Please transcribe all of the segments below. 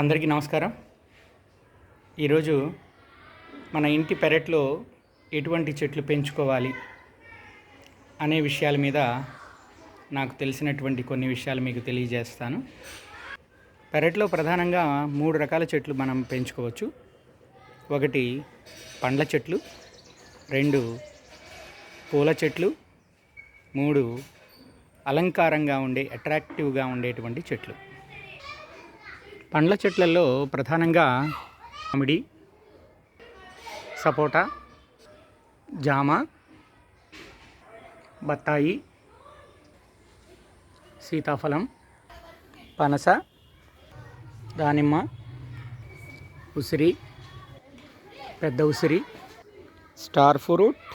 అందరికీ నమస్కారం. ఈరోజు మన ఇంటి పెరట్లో ఎటువంటి చెట్లు పెంచుకోవాలి అనే విషయాల మీద నాకు తెలిసినటువంటి కొన్ని విషయాలు మీకు తెలియజేస్తాను. పెరట్లో ప్రధానంగా 3 రకాల చెట్లు మనం పెంచుకోవచ్చు. 1 పండ్ల చెట్లు, 2 పూల చెట్లు, 3 అలంకారంగా ఉండే అట్రాక్టివ్గా ఉండేటువంటి చెట్లు. పండ్ల చెట్లలో ప్రధానంగా మామిడి, సపోటా, జామ, బత్తాయి, సీతాఫలం, పనస, దానిమ్మ, ఉసిరి, పెద్ద ఉసిరి, స్టార్ ఫ్రూట్,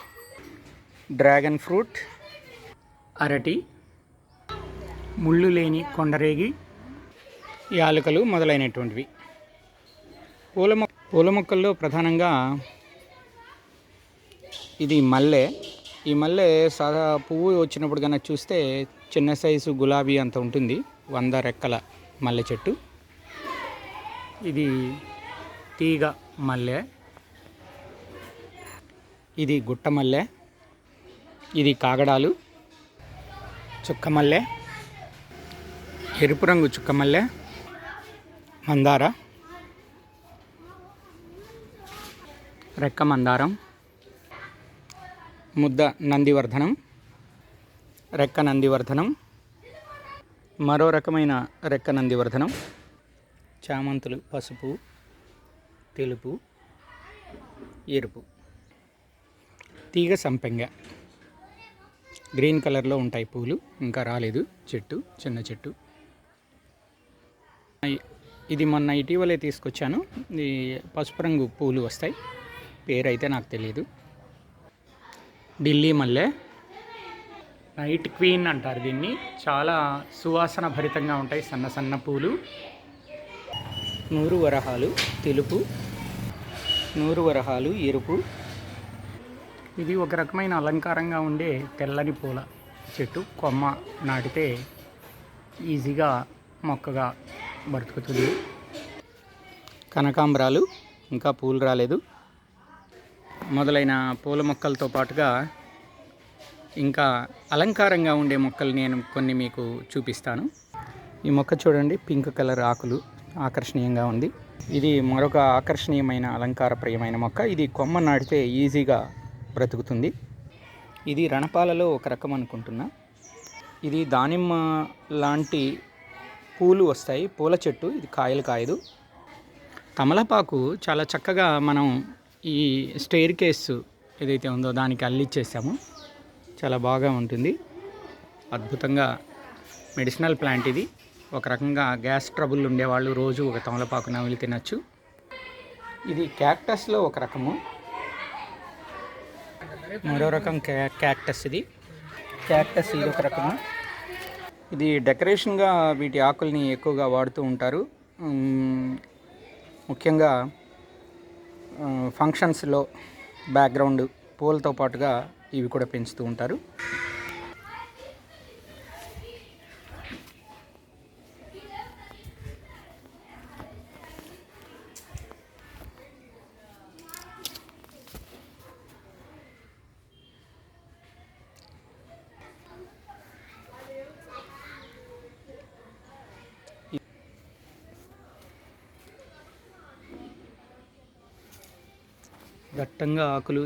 డ్రాగన్ ఫ్రూట్, అరటి, ముళ్ళు లేని కొండరేగి, యాలకులు మొదలైనటువంటివి. పూల మొక్కల్లో ప్రధానంగా ఇది మల్లె. ఈ మల్లె సాదా పువ్వు వచ్చినప్పుడు కనుక చూస్తే చిన్న సైజు గులాబీ అంత ఉంటుంది. 100 రెక్కల మల్లె చెట్టు. ఇది తీగ మల్లె, ఇది గుట్ట మల్లె, ఇది కాగడాలు, చుక్క మల్లె, ఎరుపు రంగు చుక్క మల్లె, మందార, రెక్క మందారం, ముద్ద నందివర్ధనం, రెక్క నందివర్ధనం, మరో రకమైన రెక్క నందివర్ధనం, చామంతులు పసుపు, తెలుపు, ఎరుపు, తీగ సంపెంగ గ్రీన్ కలర్లో ఉంటాయి పూలు, ఇంకా రాలేదు చెట్టు, చిన్న చెట్టు. ఇది మొన్న ఇటీవలే తీసుకొచ్చాను. ఇది పసుపు రంగు పూలు వస్తాయి, పేరైతే నాకు తెలియదు. ఢిల్లీ మల్లె, నైట్ క్వీన్ అంటారు దీన్ని. చాలా సువాసన భరితంగా ఉంటాయి సన్న సన్న పూలు. నూరు వరహాలు తెలుపు, నూరు వరహాలు ఎరుపు. ఇది ఒక రకమైన అలంకారంగా ఉండే తెల్లని పూల చెట్టు. కొమ్మ నాటితే ఈజీగా మొక్కగా బ్రతుకుతుంది. కనకాంబరాలు, ఇంకా పూలు రాలేదు. మొదలైన పూల మొక్కలతో పాటుగా ఇంకా అలంకారంగా ఉండే మొక్కలు నేను కొన్ని మీకు చూపిస్తాను. ఈ మొక్క చూడండి, పింక్ కలర్ ఆకులు, ఆకర్షణీయంగా ఉంది. ఇది మరొక ఆకర్షణీయమైన అలంకారప్రియమైన మొక్క. ఇది కొమ్మ నాటితే ఈజీగా బ్రతుకుతుంది. ఇది రణపాలలో ఒక రకం అనుకుంటున్నా. ఇది దానిమ్మ లాంటి పూలు వస్తాయి, పూల చెట్టు. ఇది కాయలు కాయదు. తమలపాకు చాలా చక్కగా మనం ఈ స్టెయిర్ కేసు ఏదైతే ఉందో దానికి అల్లిచ్చేసాము. చాలా బాగా ఉంటుంది. అద్భుతంగా మెడిసినల్ ప్లాంట్ ఇది. ఒక రకంగా గ్యాస్ ట్రబుల్ ఉండేవాళ్ళు రోజు ఒక తమలపాకు నమిలి తినచ్చు. ఇది క్యాక్టస్లో ఒక రకము. మరో రకం క్యాక్టస్ ఇది. క్యాక్టస్ ఇది ఒక రకము. ఇది డెకరేషన్గా వీటి ఆకుల్ని ఎక్కువగా వాడుతూ ఉంటారు. ముఖ్యంగా ఫంక్షన్స్లో బ్యాక్గ్రౌండ్ పూలతో పాటుగా ఇవి కూడా పెంచుతూ ఉంటారు. దట్టంగా ఆకులు,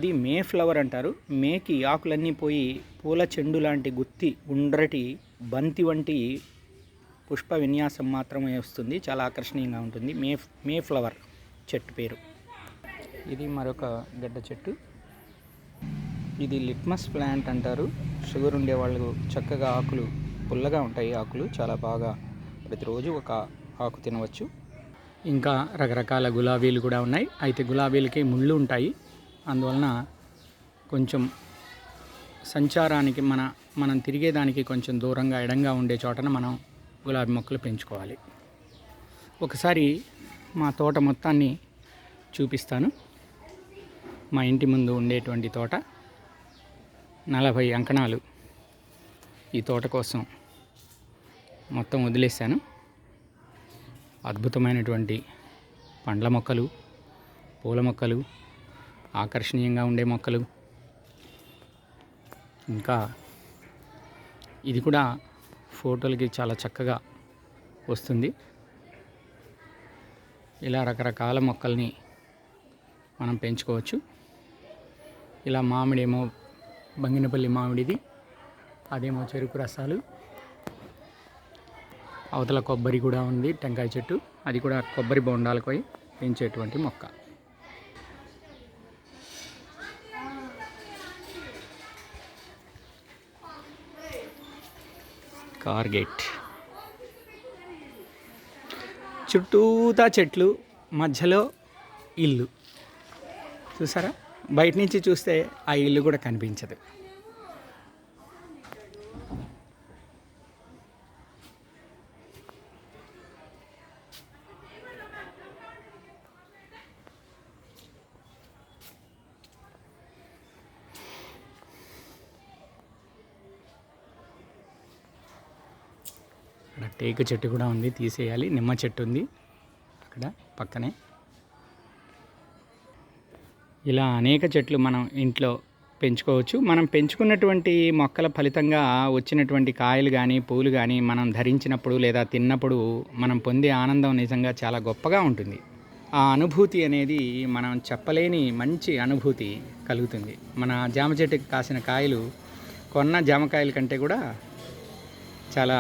ఇది మే ఫ్లవర్ అంటారు. మేకి ఆకులన్నీ పోయి పూల చెండు లాంటి గుత్తి గుండ్రటి బంతి వంటి పుష్ప విన్యాసం మాత్రమే వస్తుంది. చాలా ఆకర్షణీయంగా ఉంటుంది. మే ఫ్లవర్ చెట్టు పేరు. ఇది మరొక గడ్డ చెట్టు. ఇది లిట్మస్ ప్లాంట్ అంటారు. షుగర్ ఉండేవాళ్ళు చక్కగా ఆకులు పుల్లగా ఉంటాయి. ఆకులు చాలా బాగా ప్రతిరోజు ఒక ఆకు తినవచ్చు. ఇంకా రకరకాల గులాబీలు కూడా ఉన్నాయి. అయితే గులాబీలకి ముళ్ళు ఉంటాయి. అందువలన కొంచెం సంచారానికి మనం తిరిగేదానికి కొంచెం దూరంగా ఎడంగా ఉండే చోటన మనం గులాబీ మొక్కలు పెంచుకోవాలి. ఒకసారి మా తోట మొత్తాన్ని చూపిస్తాను. మా ఇంటి ముందు ఉండేటువంటి తోట 40 అంకణాలు ఈ తోట కోసం మొత్తం వదిలేశాను. అద్భుతమైనటువంటి పండ్ల మొక్కలు, పూల మొక్కలు, ఆకర్షణీయంగా ఉండే మొక్కలు. ఇంకా ఇది కూడా ఫోటోలకి చాలా చక్కగా వస్తుంది. ఇలా రకరకాల మొక్కల్ని మనం పెంచుకోవచ్చు. ఇలా మామిడి ఏమో బంగినపల్లి మామిడిది, అదేమో చెరుకు రసాలు. అవతల కొబ్బరి కూడా ఉంది, టెంకాయ చెట్టు. అది కూడా కొబ్బరి బొండాలకు పెంచేటువంటి మొక్క. కార్ గేట్ చుట్టూతా చెట్లు, మధ్యలో ఇల్లు. చూసారా? బయట నుంచి చూస్తే ఆ ఇల్లు కూడా కనిపించదు. అక్కడ టేకు చెట్టు కూడా ఉంది, తీసేయాలి. నిమ్మ చెట్టు ఉంది అక్కడ పక్కనే. ఇలా అనేక చెట్లు మనం ఇంట్లో పెంచుకోవచ్చు. మనం పెంచుకున్నటువంటి మొక్కల ఫలితంగా వచ్చినటువంటి కాయలు కానీ పూలు కానీ మనం ధరించినప్పుడు లేదా తిన్నప్పుడు మనం పొందే ఆనందం నిజంగా చాలా గొప్పగా ఉంటుంది. ఆ అనుభూతి అనేది మనం చెప్పలేని మంచి అనుభూతి కలుగుతుంది. మన జామ చెట్టుకి కాసిన కాయలు కొన్న జామకాయల కంటే కూడా చాలా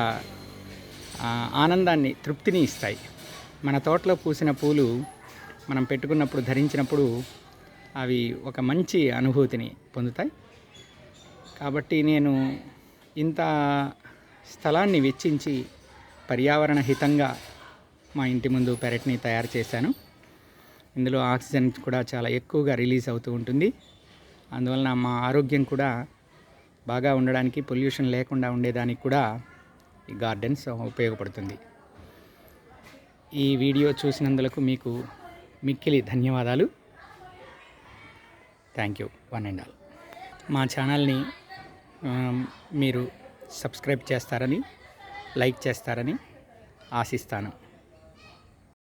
ఆనందాన్ని, తృప్తిని ఇస్తాయి. మన తోటలో పూసిన పూలు మనం పెట్టుకున్నప్పుడు, ధరించినప్పుడు అవి ఒక మంచి అనుభూతిని పొందుతాయి. కాబట్టి నేను ఇంత స్థలాన్ని వెచ్చించి పర్యావరణ హితంగా మా ఇంటి ముందు పెరట్ని తయారు చేశాను. ఇందులో ఆక్సిజన్ కూడా చాలా ఎక్కువగా రిలీజ్ అవుతూ ఉంటుంది. అందువలన మా ఆరోగ్యం కూడా బాగా ఉండడానికి, పొల్యూషన్ లేకుండా ఉండేదానికి కూడా ఈ గార్డెన్స్ ఉపయోగపడుతుంది. ఈ వీడియో చూసినందుకు మీకు మిక్కిలి ధన్యవాదాలు. Thank you one and all. మా ఛానల్ని మీరు సబ్స్క్రైబ్ చేస్తారని, లైక్ చేస్తారని ఆశిస్తాను.